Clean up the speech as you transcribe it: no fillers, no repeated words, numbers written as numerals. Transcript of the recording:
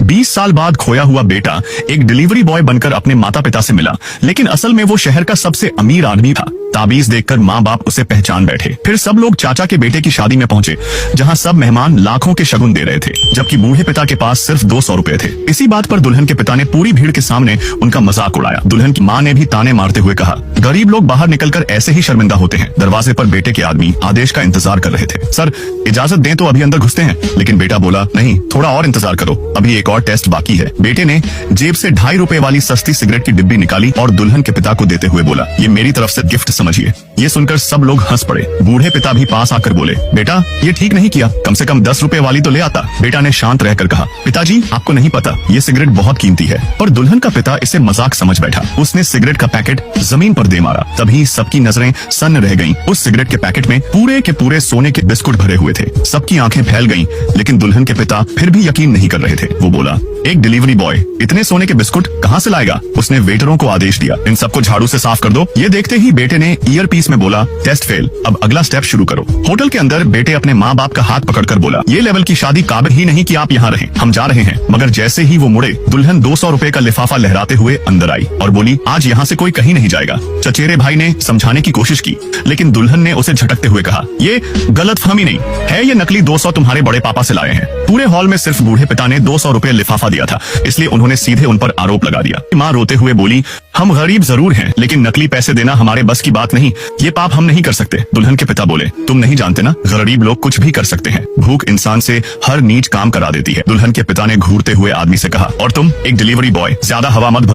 20 साल बाद खोया हुआ बेटा एक डिलीवरी बॉय बनकर अपने माता पिता से मिला, लेकिन असल में वो शहर का सबसे अमीर आदमी था। ताबीज देखकर माँ बाप उसे पहचान बैठे। फिर सब लोग चाचा के बेटे की शादी में पहुंचे, जहां सब मेहमान लाखों के शगुन दे रहे थे, जबकि बूढ़े पिता के पास सिर्फ 200 रुपए थे। इसी बात पर दुल्हन के पिता ने पूरी भीड़ के सामने उनका मजाक उड़ाया। दुल्हन की माँ ने भी ताने मारते हुए कहा, गरीब लोग बाहर निकलकर ऐसे ही शर्मिंदा होते हैं। दरवाजे पर बेटे के आदमी आदेश का इंतजार कर रहे थे। सर, इजाजत दें तो अभी अंदर घुसते हैं। लेकिन बेटा बोला, नहीं, थोड़ा और इंतजार करो, अभी एक और टेस्ट बाकी है। बेटे ने जेब से 2.5 रुपए वाली सस्ती सिगरेट की डिब्बी निकाली और दुल्हन के पिता को देते हुए बोला, ये मेरी तरफ से गिफ्ट समझिए। ये सुनकर सब लोग हंस पड़े। बूढ़े पिता भी पास आकर बोले, बेटा ये ठीक नहीं किया, कम से कम 10 रुपए वाली तो ले आता। बेटा ने शांत रहकर कहा, पिताजी आपको नहीं पता, ये सिगरेट बहुत कीमती है। पर दुल्हन का पिता इसे मजाक समझ बैठा। उसने सिगरेट का पैकेट जमीन पर दे मारा। तभी सबकी नजरें सन्न रह गईं। उस सिगरेट के पैकेट में पूरे के पूरे सोने के बिस्कुट भरे हुए थे। सबकी आंखें फैल गईं, लेकिन दुल्हन के पिता फिर भी यकीन नहीं कर रहे थे। वो बोला, एक डिलीवरी बॉय इतने सोने के बिस्कुट कहाँ से लाएगा? उसने वेटरों को आदेश दिया, इन सबको झाड़ू से साफ कर दो। ये देखते ही बेटे ने ईयरपीस में बोला, टेस्ट फेल, अब अगला स्टेप शुरू करो। होटल के अंदर बेटे अपने माँ बाप का हाथ पकड़कर बोला, ये लेवल की शादी काबिल ही नहीं कि आप यहाँ रहें, हम जा रहे हैं। मगर जैसे ही वो मुड़े, दुल्हन 200 रुपए का लिफाफा लहराते हुए अंदर आई और बोली, आज यहाँ से कोई कहीं नहीं जाएगा। चचेरे भाई ने समझाने की कोशिश की, लेकिन दुल्हन ने उसे झटकते हुए कहा, ये गलतफहमी नहीं है, ये नकली 200 तुम्हारे बड़े पापा से लाए हैं। पूरे हॉल में सिर्फ बूढ़े पिता ने 200 रुपए लिफाफा दिया था, इसलिए उन्होंने सीधे उन पर आरोप लगा दिया। माँ रोते हुए बोली, हम गरीब जरूर हैं, लेकिन नकली पैसे देना हमारे बस की बात नहीं, ये पाप हम नहीं कर सकते। दुल्हन के पिता बोले, तुम नहीं जानते ना, गरीब लोग कुछ भी कर सकते हैं, भूख इंसान से हर नीच काम करा देती है। दुल्हन के पिता ने घूरते हुए आदमी से कहा, और तुम एक डिलीवरी बॉय, ज्यादा हवा मत